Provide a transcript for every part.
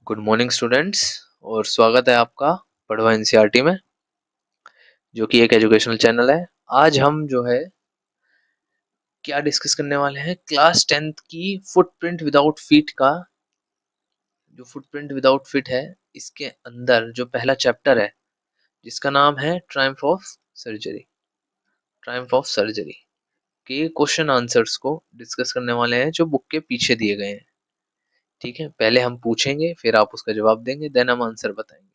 Good morning students. और स्वागत है आपका पढ़वा एनसीईआरटी में, जो कि एक एजुकेशनल चैनल है। आज हम जो है क्या डिस्कस करने वाले हैं, क्लास 10th की फुटप्रिंट विदाउट फीट का जो फुटप्रिंट विदाउट फीट है, इसके अंदर जो पहला चैप्टर है जिसका नाम है Triumph of surgery. Triumph of surgery के क्वेश्चन आंसर्स को डिस्कस करने वाले हैं जो बुक के पीछे दिए गए हैं। ठीक है, पहले हम पूछेंगे, फिर आप उसका जवाब देंगे, देन हम आंसर बताएंगे।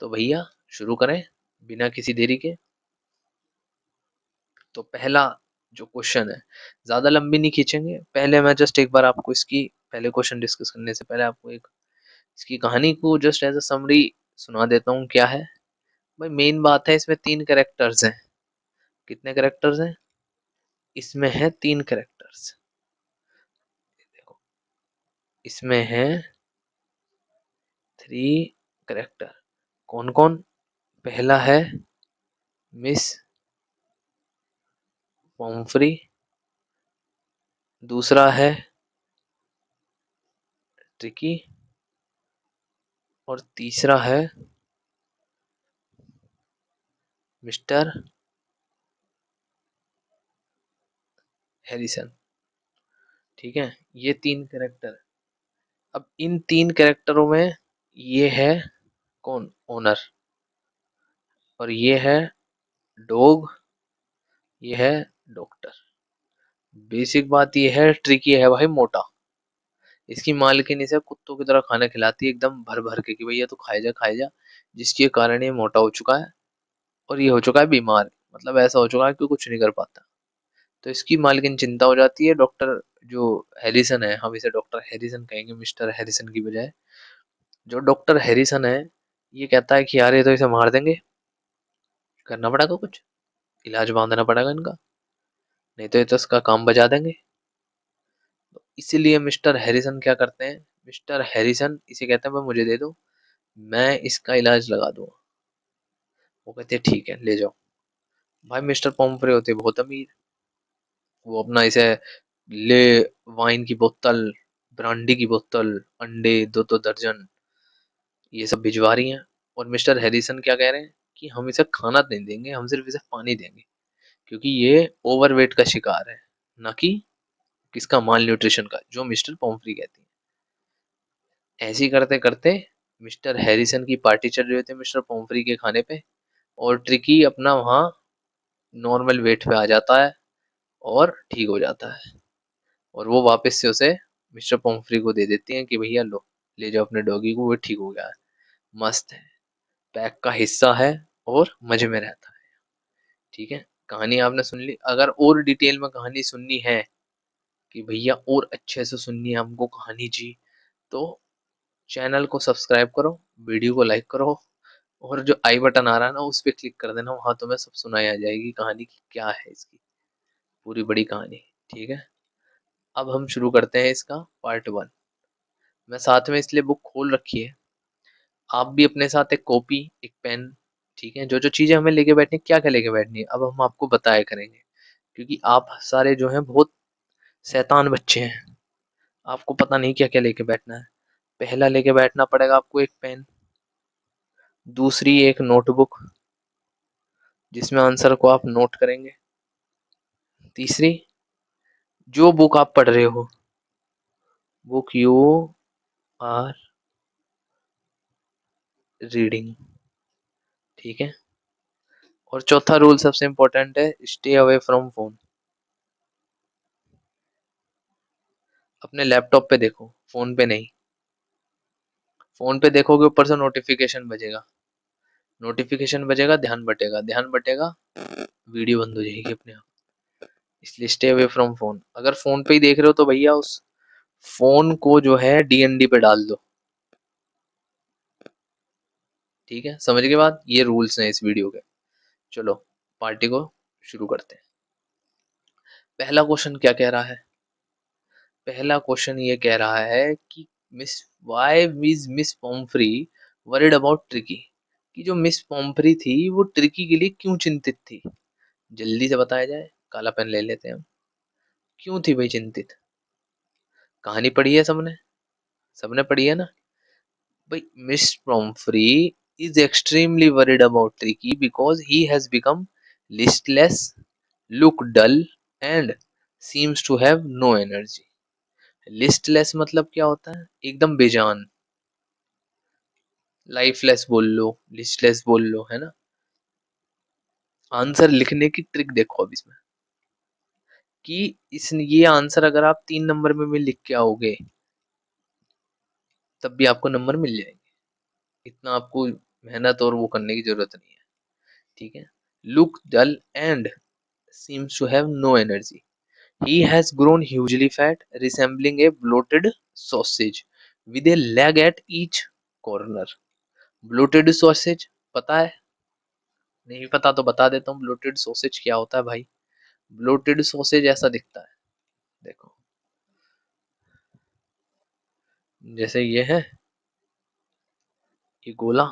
तो भैया शुरू करें बिना किसी देरी के। तो पहला जो क्वेश्चन है, ज्यादा लंबी नहीं खींचेंगे। पहले मैं जस्ट एक बार आपको इसकी पहले क्वेश्चन डिस्कस करने से पहले आपको एक इसकी कहानी को जस्ट एज अ समरी सुना देता हूँ। क्या है भाई, मेन बात है इसमें 3 कैरेक्टर्स हैं। कितने कैरेक्टर्स हैं इसमें? है 3 कैरेक्टर्स। देखो, इसमें है 3 कैरेक्टर। कौन कौन? पहला है मिस पॉम्फ्री, दूसरा है ट्रिकी, और तीसरा है मिस्टर हैरिसन। ठीक है, ये 3 कैरेक्टर। अब इन 3 कैरेक्टरों में ये है कौन? ओनर। और ये है डॉग, ये है डॉक्टर। बेसिक बात ये है, ट्रिकी है भाई मोटा। इसकी मालकिन इसे कुत्तों की तरह खाना खिलाती है, एकदम भर भर के कि भैया तू खाए जा खाए जा, जिसके कारण ये मोटा हो चुका है और ये हो चुका है बीमार। मतलब ऐसा हो चुका है कि कुछ नहीं कर पाता। तो इसकी मालकिन चिंता हो जाती है। डॉक्टर जो हैरिसन है, हम इसे डॉक्टर हैरिसन कहेंगे मिस्टर हैरिसन की बजाय। जो डॉक्टर हैरिसन है, ये कहता है कि यार ये तो इसे मार देंगे, करना पड़ेगा कुछ, इलाज बांधना पड़ेगा इनका, नहीं तो ये तो इसका काम बजा देंगे। तो इसीलिए मिस्टर हैरिसन क्या करते हैं, मिस्टर हैरिसन इसे कहते हैं भाई मुझे दे दो, मैं इसका इलाज लगा दूंगा। वो कहते हैं ठीक है ले जाओ। भाई मिस्टर पॉम्फ्रे होते बहुत अमीर। वो अपना इसे ले, वाइन की बोतल, ब्रांडी की बोतल, अंडे 2-2 दर्जन, ये सब भिजवा रही हैं। और मिस्टर हैरिसन क्या कह रहे हैं कि हम इसे खाना नहीं देंगे, हम सिर्फ इसे पानी देंगे, क्योंकि ये ओवरवेट का शिकार है, ना कि किसका, माल न्यूट्रिशन का, जो मिस्टर पॉम्फ्री कहती है। ऐसे ही करते करते मिस्टर हैरिसन की पार्टी चल रही होती है मिस्टर पॉम्फ्री के खाने पे, और ट्रिकी अपना वहाँ नॉर्मल वेट पे आ जाता है और ठीक हो जाता है। और वो वापस से उसे मिस्टर पॉम्फ्री को दे देती हैं कि भैया लो, ले जाओ अपने डॉगी को, वो ठीक हो गया है, मस्त है, पैक का हिस्सा है और मजे में रहता है। ठीक है, कहानी आपने सुन ली। अगर और डिटेल में कहानी सुननी है कि भैया और अच्छे से सुननी है हमको कहानी जी, तो चैनल को सब्सक्राइब करो, वीडियो को लाइक करो, और जो आई बटन आ रहा है ना उस पर क्लिक कर देना, वहां तुम्हें सब सुनाई आ जाएगी कहानी की क्या है, इसकी पूरी बड़ी कहानी। ठीक है, अब हम शुरू करते हैं इसका पार्ट 1। मैं साथ में इसलिए बुक खोल रखी है, आप भी अपने साथ एक कॉपी, एक पेन, ठीक है, जो जो चीजें हमें लेके बैठनी, क्या क्या लेके बैठनी है अब हम आपको बताया करेंगे, क्योंकि आप सारे जो हैं बहुत शैतान बच्चे हैं, आपको पता नहीं क्या क्या लेके बैठना है। पहला लेके बैठना पड़ेगा आपको एक पेन, दूसरी एक नोटबुक जिसमें आंसर को आप नोट करेंगे, तीसरी जो बुक आप पढ़ रहे हो, बुक यू आर रीडिंग। ठीक है, और चौथा रूल सबसे इंपॉर्टेंट है, स्टे अवे फ्रॉम फोन। अपने लैपटॉप पे देखो, फोन पे नहीं। फोन पे देखोगे ऊपर से नोटिफिकेशन बजेगा, नोटिफिकेशन बजेगा, ध्यान बटेगा, ध्यान बटेगा, वीडियो बंद हो जाएगी अपने आप। इसलिए स्टे अवे फ्रॉम फोन। अगर फोन पे ही देख रहे हो तो भैया उस फोन को जो है डीएनडी पे डाल दो। ठीक है, समझ के बाद ये रूल्स हैं इस वीडियो के। चलो पार्टी को शुरू करते हैं। पहला क्वेश्चन क्या कह रहा है? पहला क्वेश्चन ये कह रहा है कि Miss why is Miss Pumphrey worried about Tricky, कि जो मिस पॉम्फ्री थी वो ट्रिकी के लिए क्यों चिंतित थी। जल्दी से बताया जाए, काला पेन ले लेते हैं हम। क्यों थी भाई चिंतित? कहानी पढ़ी है सबने? सबने पढ़ी है ना? भाई miss Pomfrey is extremely worried about Tricky because he has become listless, look dull and seems to have no energy. Listless मतलब क्या होता है? एकदम बेजान। लाइफलेस बोल लो, लिस्टलेस बोल लो, है ना? आंसर लिखने की ट्रिक देखो अब इसमें, कि इस ये आंसर अगर आप 3 नंबर में भी लिख के आओगे तब भी आपको नंबर मिल जाएंगे। इतना आपको मेहनत और वो करने की जरूरत नहीं है। ठीक है। Look dull and seems to have no energy. He has grown hugely fat, resembling a bloated sausage with a leg at each corner. Bloated sausage पता है? नहीं पता तो बता देता हूँ, bloated sausage क्या होता है भाई? bloated sausage ऐसा दिखता है, देखो, जैसे ये है, ये गोला,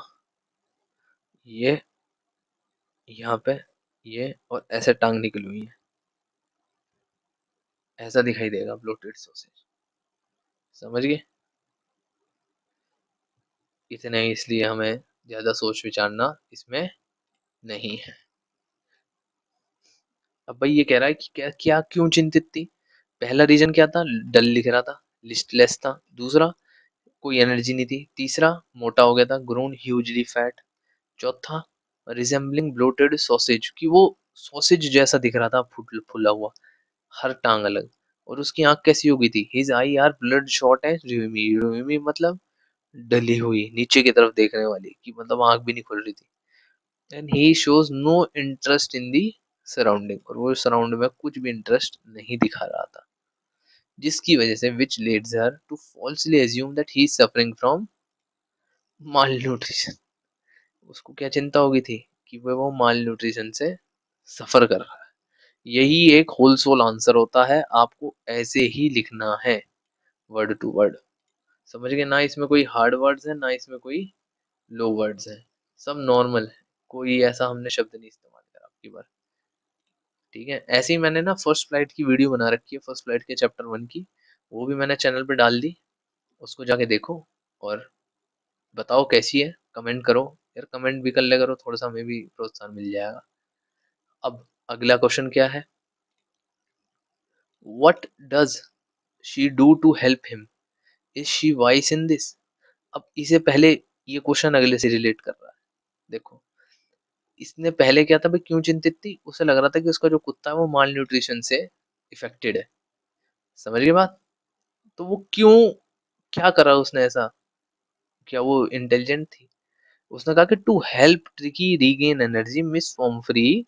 ये यहाँ पे, ये और ऐसे टांग निकली हुई है, ऐसा दिखाई देगा bloated sausage। समझ गए? इतने ही, इसलिए हमें ज्यादा सोच विचारना इसमें नहीं है। अब भाई ये कह रहा है कि क्या क्या क्यों चिंतित थी? पहला रीजन क्या था? डल लिख रहा था, लिस्टलेस था। दूसरा, कोई एनर्जी नहीं थी। तीसरा, मोटा हो गया था, ग्रोन ह्यूजली फैट। चौथा, रिजेंबलिंग ब्लोटेड सॉसेज, कि वो सॉसेज जैसा दिख रहा था, फुला हुआ, हर टांग अलग। और उसकी आंख कैसी हो गई थी? His I R blood shot है र्यूमी, र्यूमी मतलब डली हुई, नीचे की तरफ देखने वाली, कि मतलब आंख भी नहीं खुल रही थी। And he shows no interest in the surrounding, और वो सराउंड में कुछ भी इंटरेस्ट नहीं दिखा रहा था, जिसकी वजह से विच leads her to falsely assume that he is suffering from malnutrition। उसको क्या चिंता होगी थी? कि वो माल न्यूट्रिशन से सफर कर रहा है। यही एक होल सोल आंसर होता है, आपको ऐसे ही लिखना है, वर्ड टू वर्ड। समझ गए ना? इसमें कोई हार्ड वर्ड्स है ना, इसमें कोई लो वर्ड्स है, सब नॉर्मल है, कोई ऐसा हमने शब्द नहीं इस्तेमाल करा आपकी बार। ठीक है। ऐसे ही मैंने ना फर्स्ट फ्लाइट की वीडियो बना रखी है, फर्स्ट फ्लाइट के चैप्टर 1 की, वो भी मैंने चैनल पे डाल दी, उसको जाके देखो और बताओ कैसी है, कमेंट करो। यार कमेंट भी कर ले करो, थोड़ा सा हमें भी प्रोत्साहन मिल जाएगा। अब अगला क्वेश्चन क्या है? What does she do to help him, is she wise in this? अब इसे पहले, ये क्वेश्चन अगले से रिलेट कर रहा है। देखो, इसने पहले क्या था भाई, क्यों चिंतित थी? उसे लग रहा था कि उसका जो कुत्ता है वो माल न्यूट्रिशन से इफेक्टेड है। समझ गए बात? तो वो क्यों, क्या करा उसने ऐसा? क्या वो इंटेलिजेंट थी? उसने कहा कि to help Tricky regain energy, Miss Pomfrey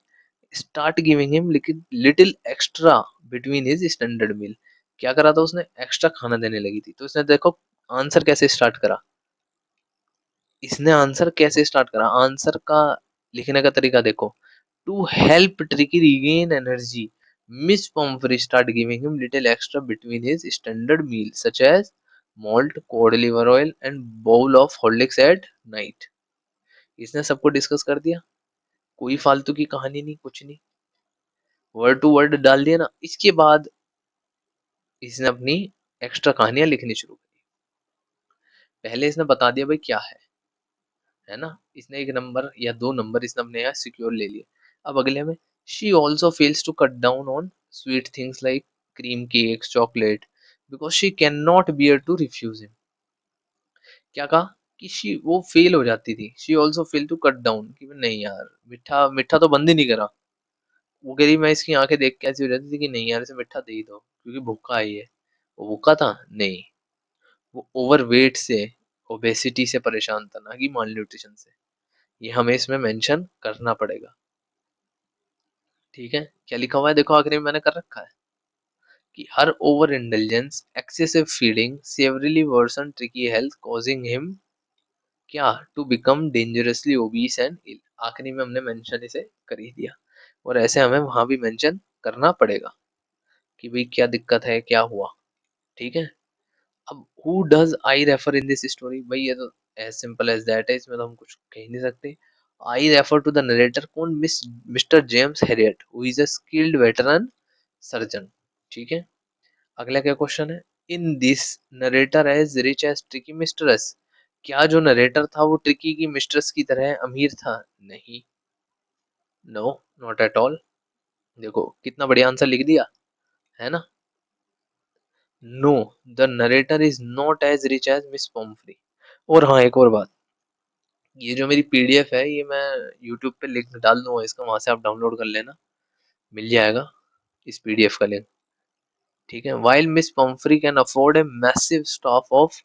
start giving him little extra between his standard meal. क्या करा था उसने? एक्स्ट्रा खाना देने लगी थी। तो इसने देखो आंसर कैसे स्टार्ट करा, इसने आंसर कैसे स्टार्ट करा, आंसर का लिखने का तरीका देखो। To help Tricky regain energy, Miss Pomfrey start giving him little extra between his standard meal such as malt, cod liver oil and bowl of Horlicks at night. इसने सबको discuss कर दिया, कोई फालतू की कहानी नहीं, कुछ नहीं, वर्ड टू वर्ड डाल दिया ना। इसके बाद इसने अपनी एक्स्ट्रा कहानियां लिखनी शुरू करी। पहले इसने बता दिया भाई क्या है ना, इसने 1 नंबर या 2 नंबर इसने अपने यहाँ सिक्योर ले लिए। अब अगले में, she also fails to cut down on sweet things like cream cakes, chocolate, because she can not bear to refuse him. क्या कहा? कि शी, वो फेल हो जाती थी, she also fail to cut down, कि नहीं यार, मीठा मीठा तो बंद ही नहीं करा। वो कह रही, मैं इसकी आंखें देख के ऐसी हो जाती थी कि नहीं यार इसे मीठा दे ही दो, क्योंकि भूखा है ये। वो भूखा था नहीं, वो ओवरवेट से, ओबेसिटी से परेशान था, ना कि माल न्यूट्रिशन से। ये हमें इसमें मेंशन करना पड़ेगा। ठीक है। क्या लिखा हुआ है देखो, आखिरी में मैंने कर रखा है कि हर over intelligence, excessive feeding severely worsen Tricky health causing him क्या to become dangerously obese and ill. आखिरी में हमने मेंशन इसे कर ही दिया, और ऐसे हमें वहां भी मेंशन करना पड़ेगा कि भाई क्या दिक्कत है, क्या हुआ। ठीक है। अब who does I refer in this story, भाई ये तो एज सिंपल एज दैट है, इसमें तो हम कुछ कह ही नहीं सकते। I refer to the narrator, कौन? Mister James Herriot, who is a skilled veteran surgeon. ठीक है। अगला क्या क्वेश्चन है? In this narrator as rich as Tricky mistress, क्या जो नरेटर था वो ट्रिकी की मिस्ट्रेस की तरह अमीर था? नहीं। No, not at all. देखो कितना बढ़िया आंसर लिख दिया, है ना? No, the narrator is not as rich as Miss Pumphrey. और हाँ, एक और बात, ये जो मेरी पीडीएफ है ये मैं यूट्यूब पे लिंक डाल दूंगा इसका, वहां से आप डाउनलोड कर लेना, मिल जाएगा इस पीडीएफ का लिंक। ठीक है, while Miss Pumphrey can afford a massive staff of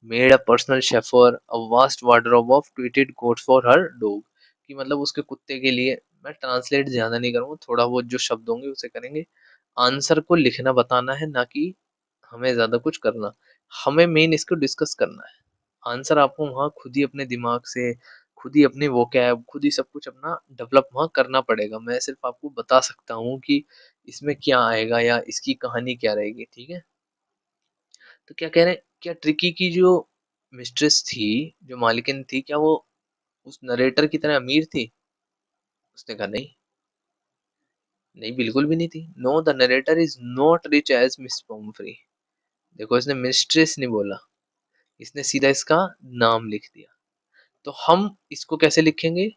maid, a personal chauffeur, a vast wardrobe of tweeted coats for her dog, कि मतलब उसके कुत्ते के लिए, मैं ट्रांसलेट ज्यादा नहीं करूंगा, थोड़ा बहुत जो शब्द होंगे उसे करेंगे। आंसर को लिखना बताना है, ना कि हमें ज्यादा कुछ करना। हमें मेन इसको डिस्कस करना है। आंसर आपको वहाँ खुद ही अपने दिमाग से, खुद ही अपने वोकैब, खुद ही सब कुछ अपना डेवलप वहाँ करना पड़ेगा। मैं सिर्फ आपको बता सकता हूँ कि इसमें क्या आएगा या इसकी कहानी क्या रहेगी, ठीक है? तो क्या कह रहे हैं, क्या ट्रिकी की जो मिस्ट्रेस थी, जो मालकिन थी, क्या वो उस नरेटर की तरह अमीर थी? उसने कहा नहीं। नहीं, बिल्कुल भी नहीं थी। No, the narrator is not rich as Miss Pumphrey. देखो, इसने मिस्ट्रेस नहीं बोला, इसने सीधा इसका नाम लिख दिया। तो हम इसको कैसे लिखेंगे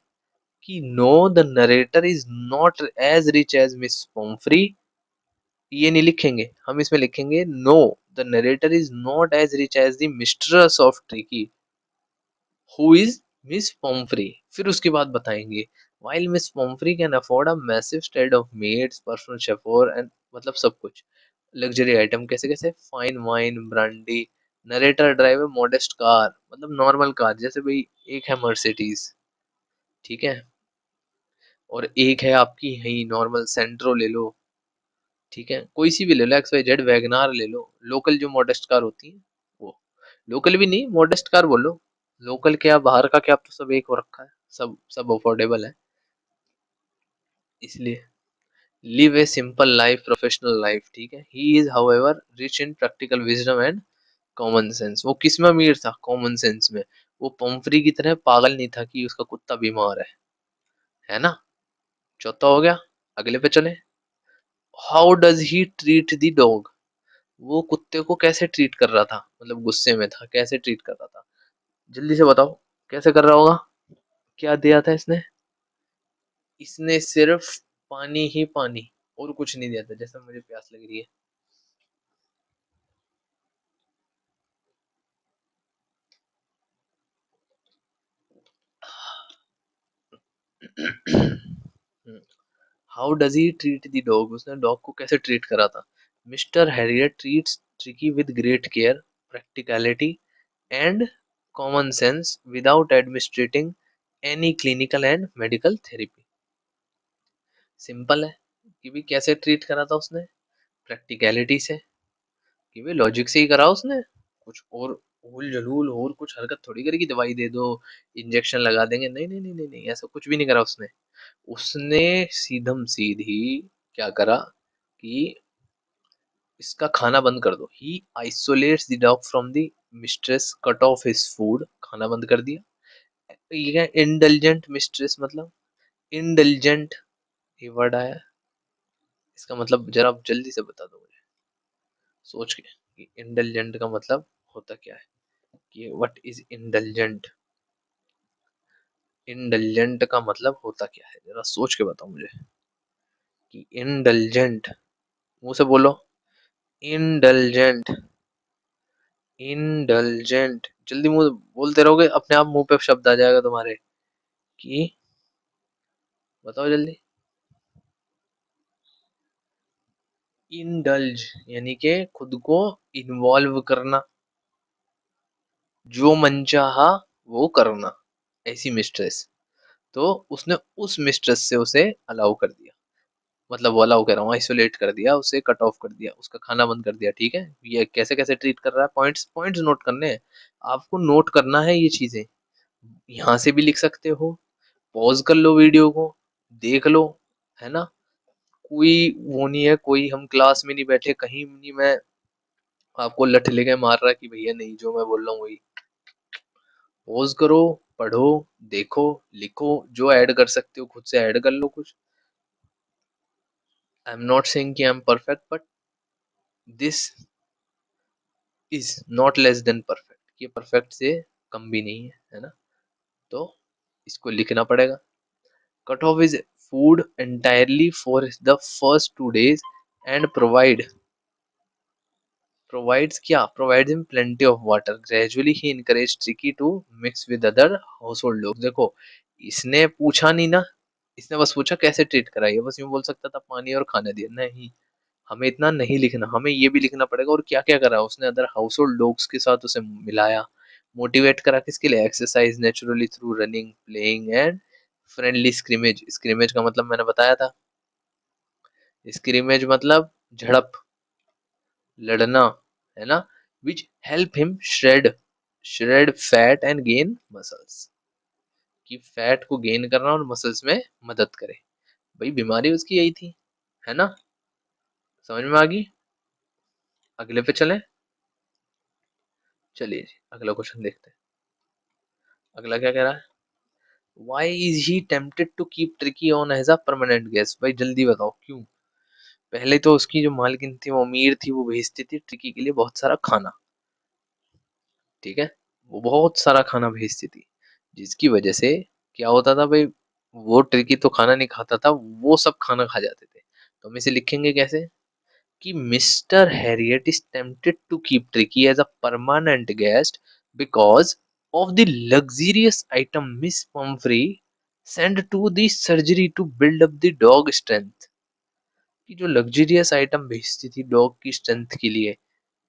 कि no, the narrator is not as rich as Miss Pomfrey? ये नहीं लिखेंगे, हम इसमें लिखेंगे no, the narrator is not as rich as the mistress of Tricky who is Miss Pomfrey. फिर उसके बाद बताएंगे while Miss Pomfrey can afford a massive stead of maids, personal chauffeur and, मतलब सब कुछ लग्जरी आइटम, कैसे कैसे, fine wine, brandy. Narrator drive a modest car, मतलब नॉर्मल कार, जैसे भाई एक है मर्सिडीज, ठीक है, और एक है आपकी यही नॉर्मल सेंट्रो ले लो, ठीक है, कोई सी भी ले लो, एक्स वाई जेड, वैगनार ले लो, लोकल जो मॉडेस्ट कार होती है वो। लोकल भी नहीं, मॉडेस्ट कार बोलो। लोकल क्या, बाहर का क्या, अब तो सब एक हो रखा है, सब सब अफोर्डेबल है, इसलिए। Live a simple life, professional life, ठीक है। He is however rich in practical wisdom and common sense. वो किस में अमीर था? कॉमन सेंस में। वो पंफरी की तरह पागल नहीं था कि उसका कुत्ता बीमार है ना? चौथा हो गया, अगले पे चले। How does he treat the dog? वो कुत्ते को कैसे ट्रीट कर रहा था? मतलब गुस्से में था, कैसे ट्रीट कर रहा था? जल्दी से बताओ, कैसे कर रहा होगा? क्या दिया था इसने? इसने सिर्फ पानी ही पानी, और कुछ नहीं दिया था, जैसे मुझे प्यास लग रही है। How does he treat the dog? उसने डॉग को कैसे ट्रीट करा था? Mister Harriet treats tricky with great care, practicality and common sense without administrating any clinical and medical therapy. Simple है कि भी कैसे ट्रीट करा था उसने, प्रैक्टिकलिटी से, कि भी लॉजिक से ही करा उसने, कुछ और उल जलूल और कुछ हरकत थोड़ी करेगी, दवाई दे दो, इंजेक्शन लगा देंगे, नहीं नहीं नहीं नहीं नहीं, ऐसा कुछ भी नहीं करा उसने। उसने सीधम सीधी क्या करा कि इसका खाना बंद कर दो। He isolates the dog from the mistress, cut off his food, खाना बंद कर दिया। ये है इंडल्जेंट मिस्ट्रेस, मतलब इंडल्जेंट, ये वर्ड आया, इसका मतलब जरा आप जल्दी से बता दो मुझे, सोच के, कि इंडल्जेंट का मतलब होता क्या है, कि व्हाट इज इंडल्जेंट? इंडल्जेंट का मतलब होता क्या है, जरा सोच के बताओ मुझे, कि इंडल्जेंट, मुंह से बोलो, इंडल्जेंट, इंडल्जेंट, जल्दी मुंह बोलते रहोगे अपने आप मुंह पे शब्द आ जाएगा तुम्हारे, कि बताओ जल्दी। इंडल्ज यानी कि खुद को इन्वॉल्व करना, जो मनचाहा वो करना, ऐसी मिस्ट्रेस। तो उसने उस मिस्ट्रेस से उसे अलाउ कर दिया, मतलब वो अलाउ कर रहा हूँ, आइसोलेट कर दिया, उसे कट ऑफ कर दिया, उसका खाना बंद कर दिया, ठीक है। ये कैसे कैसे ट्रीट कर रहा है, पॉइंट्स पॉइंट्स नोट करने हैं, आपको नोट करना है ये चीजें। यहाँ से भी लिख सकते हो, पॉज कर लो वीडियो को, देख लो, है ना? कोई वो नहीं है, कोई हम क्लास में नहीं बैठे, कहीं नहीं मैं आपको लठ लेके मार रहा कि भैया नहीं, जो मैं बोल रहा हूँ वही। पॉज करो, पढ़ो, देखो, लिखो, जो ऐड कर सकते हो खुद से ऐड कर लो कुछ। आई एम नॉट सेइंग कि I am perfect, but this is not less than perfect, ये परफेक्ट से कम भी नहीं है ना? तो इसको लिखना पड़ेगा। Cut off is food entirely for the first 2 days and provides क्या provides him plenty of water gradually he encouraged Tricky to mix with other household dogs। देखो इसने पूछा नहीं ना, इसने बस पूछा कैसे ट्रीट कराइए, बस यूं बोल सकता था पानी और खाने दिया। नहीं, हमें इतना नहीं लिखना, हमें ये भी लिखना पड़ेगा और क्या क्या करा उसने अदर हाउस होल्ड डॉग्स के साथ उसे मिलाया। मोटिवेट करा किसके लिए? Exercise naturally through running playing and friendly scrimmage. Scrimmage का मतलब मैंने बताया था, स्क्रिमेज मतलब झड़प, लड़ना, है ना? Which help him shred fat and gain muscles, कि फैट को गेन करना और मसल्स में मदद करे। भाई बीमारी उसकी यही थी, है ना? समझ में आ गई? अगले पे चलें। चलिए जी अगला क्वेश्चन देखते हैं। अगला क्या कह रहा है? Why is he tempted to keep Tricky on as a permanent guest? भाई जल्दी बताओ क्यों? पहले तो उसकी जो मालकिन थी वो अमीर थी, वो भेजती थी ट्रिकी के लिए बहुत सारा खाना, ठीक है? वो बहुत सारा खाना भेजती थी, जिसकी वजह से क्या होता था भाई, वो ट्रिकी तो खाना नहीं खाता था, वो सब खाना खा जाते थे। तो हम इसे लिखेंगे कैसे कि Mr Herriot is tempted to keep Tricky as a permanent guest because of the luxurious item Miss Pumphrey send to the surgery to build up the dog strength. कि जो लग्जरियस आइटम भेजती थी डॉग की strength के लिए,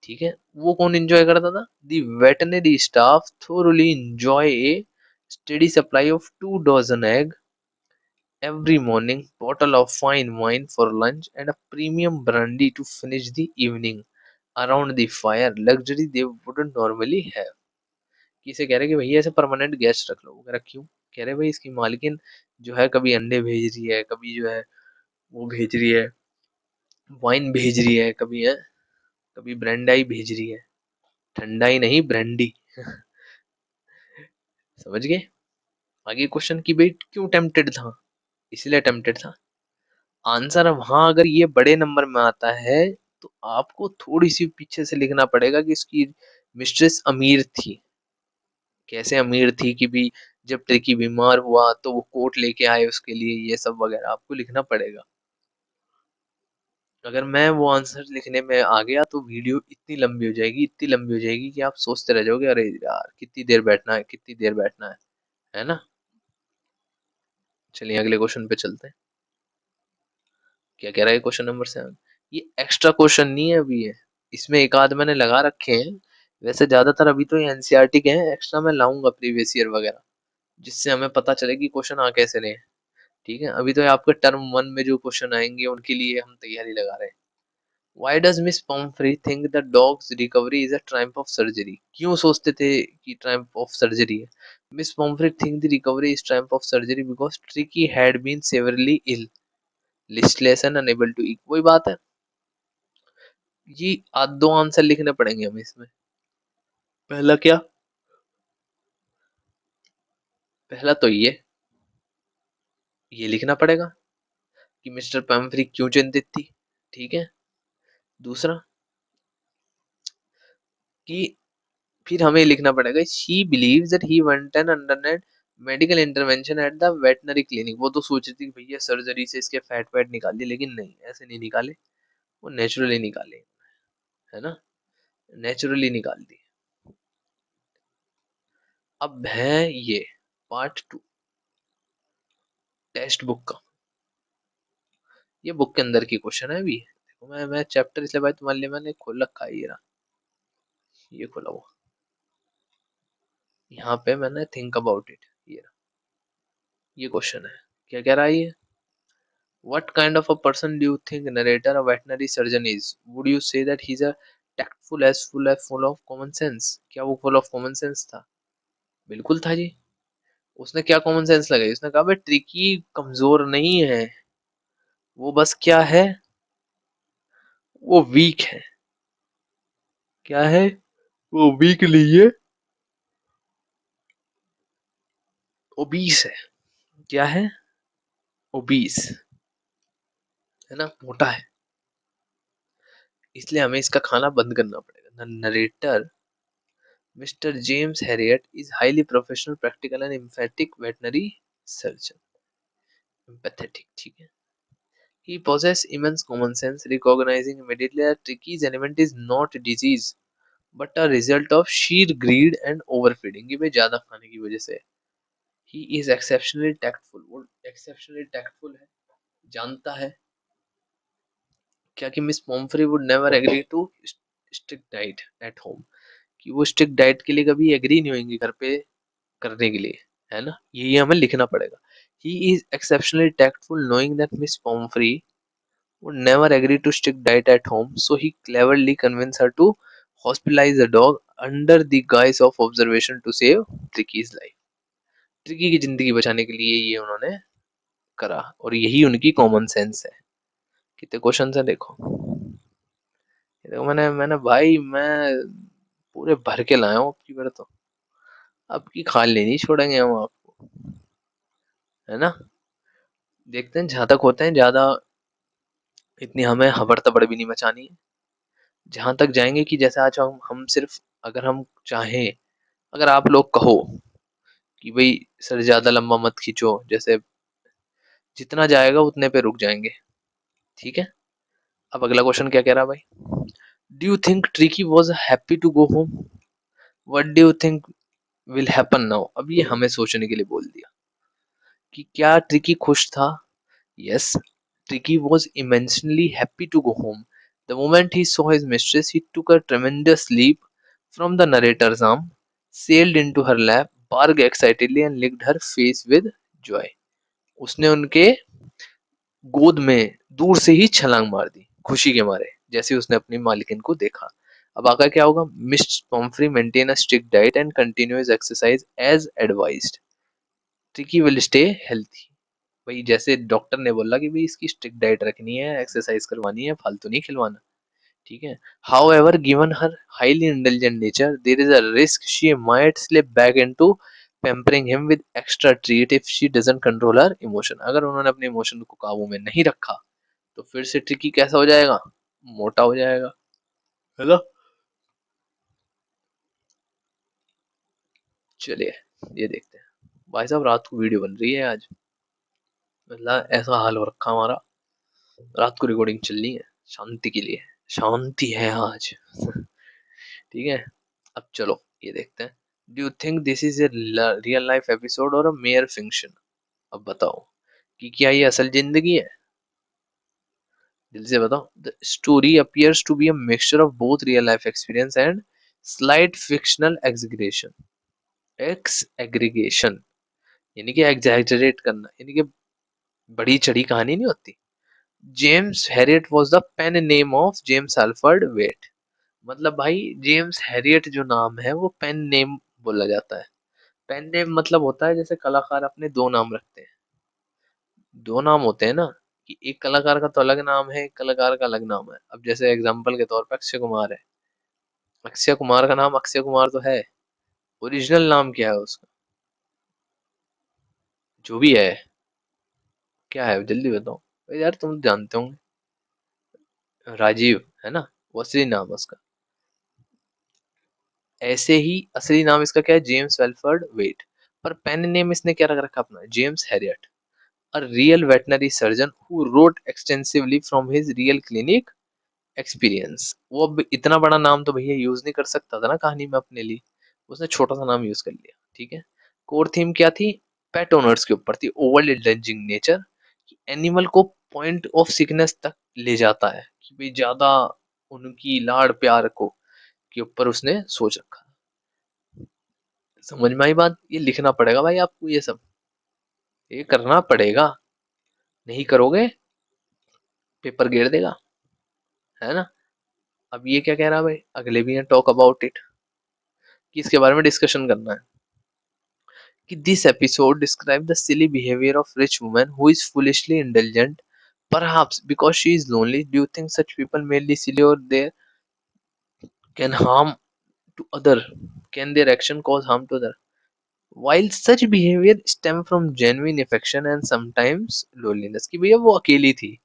ठीक है, वो कौन एंजॉय करता था? The veterinary staff thoroughly enjoy a steady supply of 2 dozen egg every morning, bottle of fine wine for lunch, and a premium brandy to finish the evening around the fire, luxury they wouldn't normally have। किसे कह रहे कि भैया ऐसे permanent guest रख लो। वो कह रहा क्यों? कह रहे भाई इसकी मालकिन जो है कभी अंडे भेज रही है, कभी जो है वो भेज रही है, वाइन भेज रही है, कभी है, कभी ब्रेंडाई भेज रही है, ठंडाई नहीं ब्रेंडी। समझ गए? आगे क्वेश्चन की भाई क्यों टेम्पटेड था? इसलिए टेम्पटेड था। आंसर वहां अगर ये बड़े नंबर में आता है तो आपको थोड़ी सी पीछे से लिखना पड़ेगा कि इसकी मिस्ट्रेस अमीर थी। कैसे अमीर थी कि भी जब ट्रिकी बीमार हुआ तो वो कोट लेके आए उसके लिए, ये सब वगैरह आपको लिखना पड़ेगा। अगर मैं वो आंसर लिखने में आ गया तो वीडियो इतनी लंबी हो जाएगी, इतनी लंबी हो जाएगी कि आप सोचते रह जाओगे अरे यार कितनी देर बैठना है, कितनी देर बैठना है ना? चलिए अगले क्वेश्चन पे चलते हैं। क्या कह रहा है क्वेश्चन नंबर 7? ये एक्स्ट्रा क्वेश्चन नहीं है अभी, है इसमें एक आध मैंने लगा रखे हैं। वैसे ज्यादातर अभी तो ये एनसीईआरटी के हैं, एक्स्ट्रा मैं लाऊंगा प्रीवियस ईयर वगैरह, जिससे हमें पता चले कि क्वेश्चन आ कैसे रहे हैं। ठीक है, अभी तो ये आपके टर्म 1 में जो क्वेश्चन आएंगे उनके लिए हम तैयारी लगा रहे हैं। Why does Miss Pomfrey think the dog's recovery is a triumph of surgery? क्यों सोचते थे कि triumph of surgery है? Miss Pomfrey think the recovery is triumph of surgery because Tricky had been severely ill, listless and unable to eat। वही बात है, ये दो आंसर लिखने पड़ेंगे हमें इसमें। पहला क्या? पहला तो ये लिखना पड़ेगा कि मिस्टर पैम्फ्री क्यों चिंतित थी, ठीक है। दूसरा कि फिर हमें लिखना पड़ेगा she believes that he want an अंडरनेट medical intervention at the veterinary clinic. वो तो सोच रही थी कि भैया सर्जरी से इसके फैट वैट निकाल दिए, लेकिन नहीं ऐसे नहीं निकाले, वो नेचुरली निकाले, है ना? नेचुरली निकाल दी। अब है ये पार्ट 2 टेक्स्ट बुक का। ये बुक के अंदर की क्वेश्चन है अभी। देखो मैं चैप्टर इसलिए भाई तुम्हारे लिए मैंने खोल रखा है, ये रहा, ये खोला हुआ, यहाँ पे मैंने थिंक अबाउट इट, ये रहा, ये क्वेश्चन है। क्या कह रहा है ये? What kind of a person do you think narrator a veterinary surgeon is? Would you say that he's a tactful as full of common sense? क्या वो full of common sense था? बिल्कुल था जी। उसने क्या कॉमन सेंस लगाई? उसने कहा भाई ट्रिकी कमजोर नहीं है, वो बस क्या है, वो वीक है। क्या है? वो वीक नहीं है, ओबीस है। क्या है? ओबीस, है ना, मोटा है। इसलिए हमें इसका खाना बंद करना पड़ेगा। The narrator Mr. James Herriot is highly professional, practical and emphatic veterinary surgeon. Empathetic, ठीक है. He possesses immense common sense, recognizing immediately that Tricky's element is not a disease, but a result of sheer greed and overfeeding. कि भाई ज्यादा खाने की वजह से. He is exceptionally tactful. वो exceptionally tactful है. जानता है क्या कि Miss Pumphrey would never agree to strict diet at home, कि वो स्ट्रिक्ट डाइट के लिए कभी एग्री नहीं होंगी घर पे करने के लिए, है ना. ये हमें लिखना पड़ेगा. He is exceptionally tactful knowing that miss Pomfrey would never agree to strict diet at home, so he cleverly convinced her to hospitalize the dog under the guise of observation to save Tricky's life. Tricky की जिंदगी बचाने के लिए ये उन्होंने करा, और यही उनकी कॉमन सेंस है. कितने क्वेश्चन है देखो. देखो मैंने भाई मैं पूरे भर के लाया हूँ आपकी बार तो. आपकी खाली नहीं छोड़ेंगे हम आपको, है ना. देखते हैं जहां तक होते हैं ज्यादा, इतनी हमें हबड़ तबड़ भी नहीं मचानी है. जहां तक जाएंगे कि जैसे आज हम सिर्फ, अगर हम चाहें, अगर आप लोग कहो कि भाई सर ज्यादा लंबा मत खींचो, जैसे जितना जाएगा उतने पे रुक जाएंगे. ठीक है. अब अगला क्वेश्चन क्या कह रहा है भाई. Do you think Tricky was happy to go home? What do you think will happen now? अब ये हमें सोचने के लिए बोल दिया कि क्या ट्रिकी खुश था. Yes, tricky was immensely happy to go home. The moment he saw his mistress, he took a tremendous leap from the narrator's arm, sailed into her lap, barked excitedly and licked her face with joy. उसने उनके गोद में दूर से ही छलांग मार दी खुशी के मारे, जैसे उसने अपनी मालकिन को देखा. अब आगे क्या होगा. Mr Pumphrey maintain a strict diet and continuous exercise as advised. Tricky will stay healthy. भाई जैसे डॉक्टर ने बोला कि भाई इसकी स्ट्रिक्ट डाइट रखनी है, एक्सरसाइज करवानी है, फालतू नहीं खिलवाना. ठीक है. However, given her highly indulgent nature, there is a risk she might slip back into pampering him with extra treat if she doesn't control her emotion. अगर उन्होंने अपने इमोशन को काबू में नहीं रखा तो फिर से ट्रिकी कैसा हो जाएगा, मोटा हो जाएगा, है ना. चलिए ये देखते हैं. भाई साहब रात को वीडियो बन रही है आज, मतलब ऐसा हाल हो रखा हमारा. रात को रिकॉर्डिंग चल रही है शांति के लिए. शांति है आज. ठीक है. अब चलो ये देखते हैं. Do you think this is a real life episode और अ मेयर फिक्शन? अब बताओ कि क्या ये असल जिंदगी है. दिल से बताओ. The story appears to be a mixture of both real life experience and slight fictional exaggeration. Exaggeration यानी कि एग्जैजरेट करना, यानी कि बड़ी चढ़ी कहानी नहीं होती. James Herriot was the pen name of James Alfred Wight. मतलब भाई जेम्स हैरियट जो नाम है वो पेन नेम बोला जाता है. पेन नेम मतलब होता है जैसे कलाकार अपने दो नाम रखते हैं. दो नाम होते हैं ना, कि एक कलाकार का तो अलग नाम है, एक कलाकार का अलग नाम है. अब जैसे एग्जांपल के तौर पे अक्षय कुमार है. अक्षय कुमार का नाम अक्षय कुमार तो है, ओरिजिनल नाम क्या है उसका, जो भी है, क्या है जल्दी बताओ. अरे यार तुम जानते होंगे. राजीव, है ना. वो असली नाम है उसका. ऐसे ही असली नाम इसका क्या है, जेम्स वेलफर्ड वेट. पर पेन नेम इसने क्या रख रखा अपना, James Harriet. A real veterinary surgeon who wrote extensively from his real clinic experience. वो अब इतना बड़ा नाम तो भैया यूज नहीं कर सकता था ना कहानी में अपने लिए. उसने छोटा सा नाम यूज कर लिया. ठीक है. कोर थीम क्या थी, पेट ओनर्स के ऊपर थी. ओवर इंडल्जिंग नेचर, एनिमल को पॉइंट ऑफ सिकनेस तक ले जाता है, कि भाई ज्यादा उनकी लाड़ प्यार को के ऊपर उसने सोच रखा. समझ में आई बात. ये लिखना पड़ेगा भाई आपको, ये सब ये करना पड़ेगा. नहीं करोगे पेपर गिर देगा, है ना. अब ये क्या कह रहा है भाई, अगले भी हैं टॉक अबाउट इट, कि इसके बारे में डिस्कशन करना है. कि this episode describe the silly behaviour of rich woman who is foolishly intelligent perhaps because she is lonely. Do you think such people merely silly or they can harm to other, can their action cause harm to other? While such behavior stem from genuine affection and sometimes loneliness. कि भैया वो अकेली थी,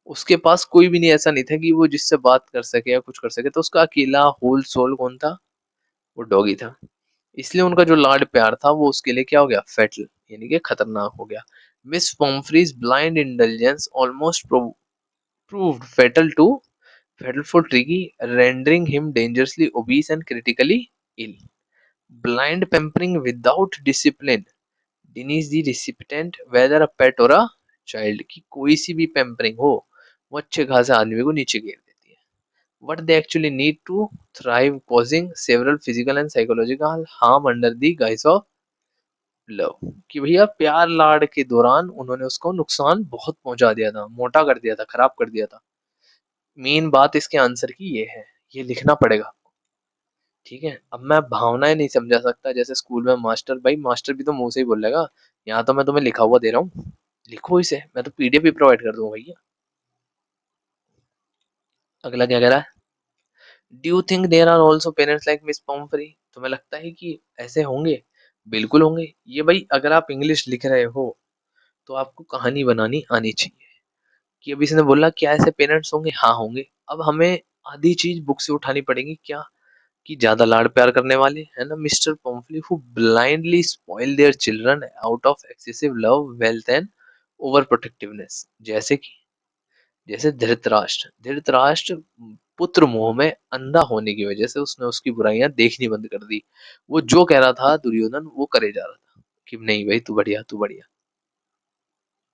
उसके पास कोई भी नहीं, ऐसा नहीं था कि वो जिससे बात कर सके या कुछ कर सके, तो उसका अकेला होल सोल कौन था, वो डॉगी था। इसलिए उनका जो लाड प्यार था वो उसके लिए क्या हो गया, फेटल, यानी कि खतरनाक हो गया। Miss Pomfrey's blind intelligence almost proved fatal for Tricky, rendering him dangerously obese and critically ill. Blind pampering without discipline denies the recipient whether a pet or a child, की कोई सी भी पैम्परिंग हो वो अच्छे खासे आदमी को नीचे गिर देती है। What they actually need to thrive, causing several physical and psychological harm under the guise of love, कि भैया प्यार लाड के दौरान उन्होंने उसको नुकसान बहुत पहुंचा दिया था, मोटा कर दिया था, खराब कर दिया था। मेन बात इसके आंसर की ये है, ये लिखना पड़ेगा। ठीक है, अब मैं भावनाएं नहीं समझा सकता, जैसे स्कूल में मास्टर, भाई मास्टर भी तो मुंह से ही बोलेगा, यहाँ तो मैं तुम्हें लिखा हुआ दे रहा हूँ, लिखो इसे, मैं तो पीडीएफ भी प्रोवाइड कर दूंगा भैया। अगला क्या कह रहा है, do you think there are also parents like Miss Pumphrey, तुम्हें लगता है कि ऐसे होंगे? बिल्कुल होंगे। ये भाई अगर आप इंग्लिश लिख रहे हो तो आपको कहानी बनानी आनी चाहिए, कि अभी इसने बोला क्या ऐसे पेरेंट्स होंगे, हाँ होंगे। अब हमें आधी चीज बुक से उठानी पड़ेगी क्या, कि ज्यादा लाड़ प्यार करने वाले है ना, mister Pomfrey who blindly spoil their children out of excessive love, wealth and over protectiveness, जैसे कि जैसे धृतराष्ट्र, धृतराष्ट्र पुत्र मोह में अंधा होने की वजह से उसने उसकी बुराइयां देखनी बंद कर दी। वो जो कह रहा था दुर्योधन वो करे जा रहा था, कि नहीं भाई तू बढ़िया तू बढ़िया।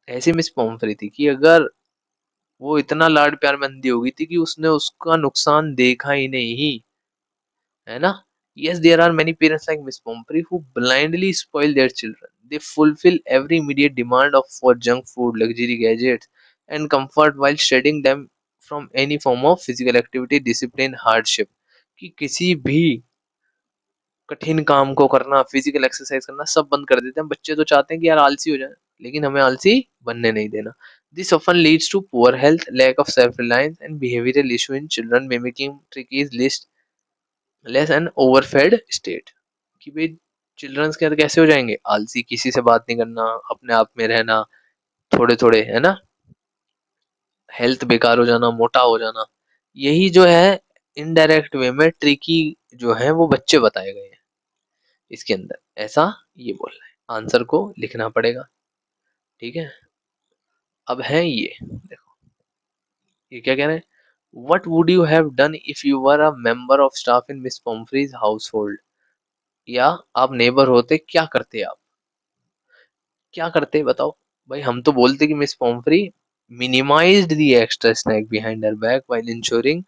ऐसी मिस पॉम्फरी थी कि अगर वो इतना लाड प्यार में अंधी हो गई थी कि उसने उसका नुकसान देखा ही नहीं, है ना। Yes, there are many parents like Miss Pomfrey who blindly spoil their children. They fulfill every immediate demand of for junk food, luxury gadgets, and comfort while shedding them from any form of physical activity, discipline, hardship. कि किसी भी कठिन काम को करना, physical exercise करना सब बंद कर देते हैं। बच्चे तो चाहते हैं कि यार आलसी हो जाए, लेकिन हमें आलसी बनने नहीं देना। This often leads to poor health, lack of self-reliance, and behavioral issue in children, mimicking Tricky's list less an overfed state, कि भाई चिल्ड्रंस के अंदर कैसे हो जाएंगे, आलसी, किसी से बात नहीं करना, अपने आप में रहना, थोड़े थोड़े, है ना, हेल्थ बेकार हो जाना, मोटा हो जाना। यही जो है इनडायरेक्ट वे में ट्रिकी जो है वो बच्चे बताए गए हैं इसके अंदर, ऐसा ये बोल रहे हैं। आंसर को लिखना पड़ेगा। ठीक है, अब है ये देखो, ये क्या कह रहे हैं, what would you have done if you were a member of staff in Miss Pomfrey's household, या आप नेबर होते क्या करते आप, क्या करते बताओ। भाई हम तो बोलते कि Miss Pomfrey minimized the extra snack behind her back while ensuring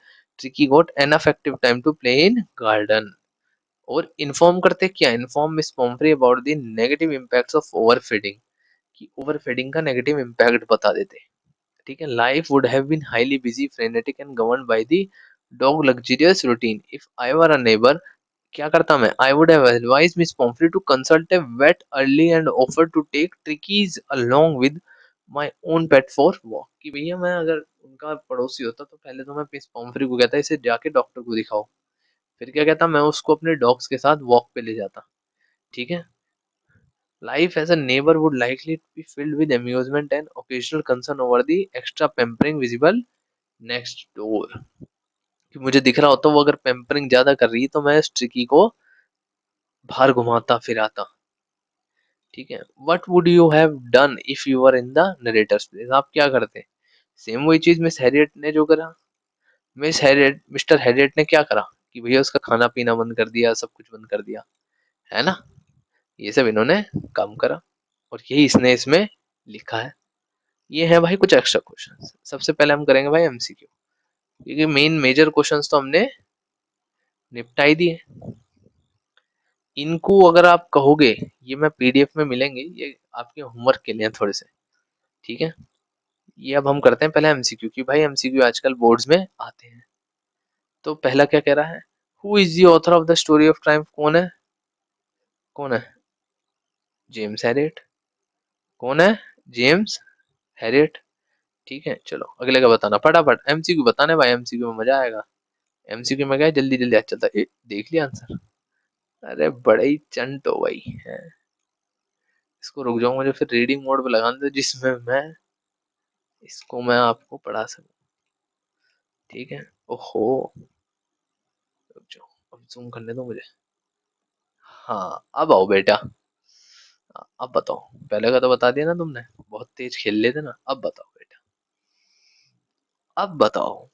Tricky got enough active time to play in garden, और इन्फॉर्म करते क्या, inform Miss Pomfrey about the negative impacts of overfeeding, कि ओवरफीडिंग का negative impact बता देते। ठीक है, life would have been highly busy, frenetic and governed by the dog luxurious routine if I were a neighbour, क्या करता मैं, I would have advised Miss Pomfrey to consult a vet early and offer to take Tricky's along with my own pet for walk, कि भैया मैं अगर उनका पड़ोसी होता तो पहले तो मैं मिस पॉम्फ्री को कहता इसे जाके डॉक्टर को दिखाओ, फिर क्या कहता मैं उसको अपने डॉग्स के साथ वॉक पे ले जाता। ठीक है, life as a neighbor would likely be filled with amusement and occasional concern over the extra pampering visible next door, कि मुझे दिख रहा होता वो अगर पैम्परिंग ज्यादा कर रही है तो मैं इस ट्रिकी को बाहर घुमाता फिराता। ठीक है, what would you have done if you were in the narrator's place, आप क्या करते। सेम वही चीज मिस हैरियट ने जो करा, मिस हैरियट मिस्टर हैरियट ने क्या करा, कि भैया उसका खाना पीना बंद कर दिया, सब कुछ बंद कर दिया, है ना। ये सब इन्होंने काम करा, और यही इसने इसमें लिखा है। ये है भाई कुछ एक्स्ट्रा क्वेश्चन। सबसे पहले हम करेंगे भाई एमसीक्यू, क्योंकि मेन मेजर क्वेश्चंस तो हमने निपटा ही दिए। इनको अगर आप कहोगे, ये मैं पीडीएफ में मिलेंगे, ये आपके होमवर्क के लिए थोड़े से। ठीक है, ये अब हम करते हैं पहले एमसीक्यू, की भाई एमसीक्यू आजकल बोर्ड्स में आते हैं। तो पहला क्या कह रहा है, who is the author of the story of Triumph, कौन है, कौन है, जेम्स हैरियट। कौन है, जेम्स हैरियट। ठीक है, चलो अगले का बताना फटाफट, एमसीक्यू बताने भाई, एमसीक्यू में मजा आएगा। एमसीक्यू में क्या है, जल्दी जल्दी आज चलता है। देख लिया आंसर, अरे बड़े ही चंट हो भाई है। इसको रुक जाऊं, मुझे फिर रीडिंग मोड पे लगाने दो जिसमें मैं इसको मैं आपको पढ़ा सकूं। ठीक है, ओहो, रुक जाओ, अब जूम करने दो मुझे। हाँ, अब आओ बेटा। अब बताओ। पहले का तो बता दिया ना तुमने, बहुत तेज खेल लेते ना। अब बताओ बेटा, अब बताओ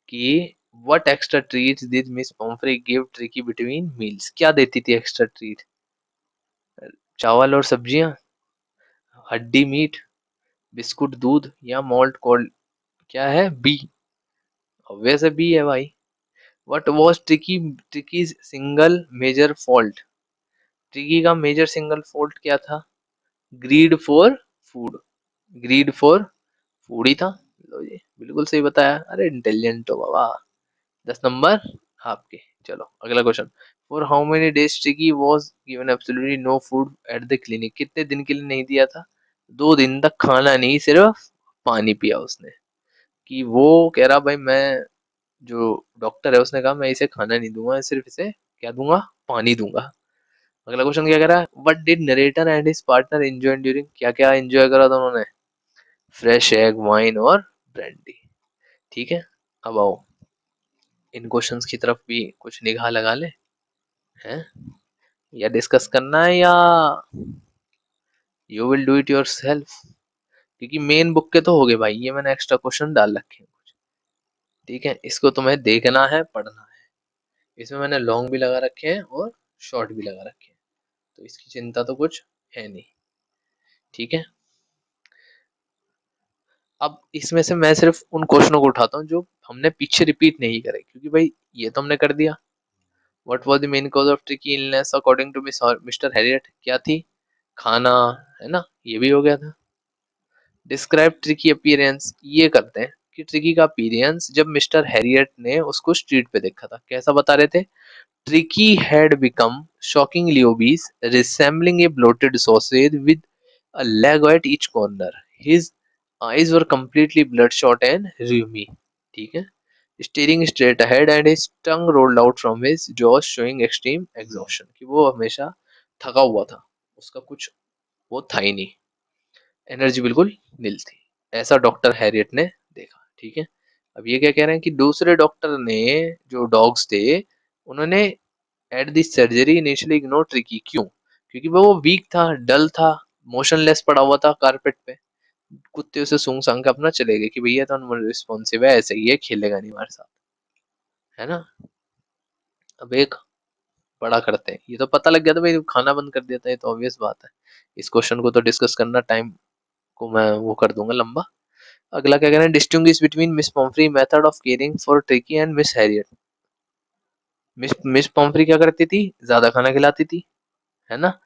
कि what extra treat did miss पॉम्फ्रे give tricky between meals? क्या देती थी एक्स्ट्रा ट्रीट? चावल और सब्जियां, हड्डी मीट, बिस्कुट दूध, या मॉल्ट कोल्ड? क्या है? बी। ऑब्वियस है, बी है भाई। What was Tricky single major fault? Tricky का मेजर सिंगल फॉल्ट क्या था? Greed for food. Greed for food ही था। लो जी, बिल्कुल सही बताया। अरे इंटेलिजेंट हो बाबा। 10 नंबर आपके। चलो अगला question. For how many days Tricky was given absolutely no food at the clinic? कितने दिन के लिए नहीं दिया था? 2 दिन तक खाना नहीं, सिर्फ पानी पिया उसने। कि वो कह रहा भाई, मैं जो डॉक्टर है उसने कहा मैं इसे खाना नहीं दूंगा, सिर्फ इसे क्या दूंगा? पानी दूंगा। अगला क्वेश्चन क्या कह रहा है? What did narrator and his partner enjoy during? क्या क्या एंजॉय करा था उन्होंने? फ्रेश एग, वाइन और ब्रांडी। ठीक है, अब आओ इन क्वेश्चंस की तरफ भी कुछ निगाह लगा ले। हैं? या डिस्कस करना है, या you will do it your self? क्योंकि मेन बुक के तो हो गए भाई, ये मैंने एक्स्ट्रा क्वेश्चन डाल रखे हैं कुछ। ठीक है, इसको तुम्हें देखना है, पढ़ना है। इसमें मैंने लॉन्ग भी लगा रखे हैं और शॉर्ट भी लगा रखे हैं, तो इसकी चिंता तो कुछ है नहीं। ठीक है, अब इसमें से मैं सिर्फ उन क्वेश्चनों को उठाता हूँ जो हमने पीछे रिपीट नहीं करे, क्योंकि भाई ये तो हमने कर दिया। What was the main cause of Tricky illness according to Mr Herriot? क्या थी? खाना, है ना? ये भी हो गया था। डिस्क्राइब ट्रिकी अपीयरेंस, ये करते हैं कि ट्रिकी का अपीयरेंस जब मिस्टर हैरियट ने उसको स्ट्रीट पे देखा था, कैसा बता रहे थे? Tricky had become shockingly obese, resembling a bloated sausage with a leg at each corner. His eyes were completely bloodshot and rheumy. ठीक है, staring straight ahead and his tongue rolled out from his jaws showing extreme exhaustion. कि वो हमेशा थका हुआ था, उसका कुछ वो था ही नहीं, एनर्जी बिल्कुल नील थी। ऐसा डॉक्टर हैरियट ने देखा। ठीक है, अब ये क्या कह रहे हैं कि दूसरे डॉक्टर ने, जो डॉग्स थे, उन्होंने at this surgery initially ignore tricky. क्यों? क्योंकि वो वीक था, डल था, मोशनलेस पड़ा हुआ था कारपेट पे। कुत्ते उसे सूंघ सांघ के अपना चले गए कि भैया तो रिस्पॉन्सिव है, ऐसे ही है, खेलेगा नहीं हमारे साथ, है ना? अब एक बड़ा करते हैं। ये तो पता लग गया था भाई, खाना बंद कर दिया था, ये तो ऑब्वियस बात है। इस क्वेश्चन को तो डिस्कस करना, टाइम को मैं वो कर दूंगा लंबा। अगला क्या कह रहे हैं? Distinguish between miss Pomfrey method of caring for tricky and miss Harriet. Miss Pomfrey क्या करती थी? ज्यादा खाना खिलाती थी, है ना?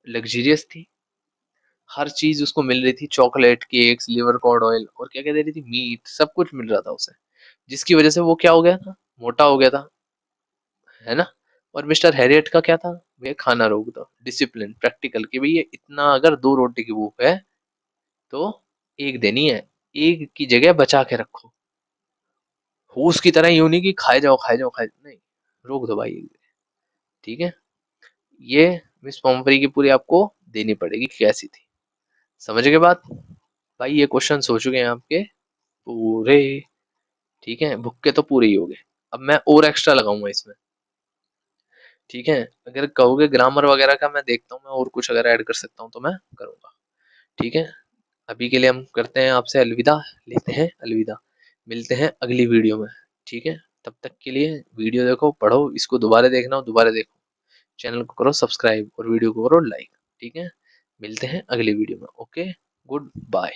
लग्जरियस थी, हर चीज उसको मिल रही थी, chocolate, cakes, liver cod oil, और क्या क्या दे रही थी? मीट, सब कुछ मिल रहा था उसे, जिसकी वजह से वो क्या हो गया था? मोटा हो गया था, है ना? और मिस्टर हैरियट का क्या था? भैया खाना रोक दो, डिसिप्लिन, प्रैक्टिकल, कि भैया इतना अगर 2 रोटी की भूख है तो एक देनी है, एक की जगह बचा के रखो। हुस की तरह यूं नहीं कि खाए जाओ खाए जाओ खाए, नहीं, रोक दो भाई। ठीक है, ये मिस पॉम्फ्री की पूरी आपको देनी पड़ेगी कैसी थी। समझ गए बात? भाई ये क्वेश्चन हो चुके हैं आपके पूरे। ठीक है, बुक के तो पूरे ही हो गए। अब मैं और एक्स्ट्रा लगाऊंगा इसमें। ठीक है, अगर कहोगे ग्रामर वगैरह का मैं देखता हूँ, मैं और कुछ अगर ऐड कर सकता हूँ तो मैं करूंगा। ठीक है, अभी के लिए हम करते हैं आपसे अलविदा, लेते हैं अलविदा। मिलते हैं अगली वीडियो में। ठीक है, तब तक के लिए वीडियो देखो, पढ़ो, इसको दोबारा देखना हो दोबारा देखो, चैनल को करो सब्सक्राइब और वीडियो को करो लाइक। ठीक है, मिलते हैं अगली वीडियो में। Okay, good bye.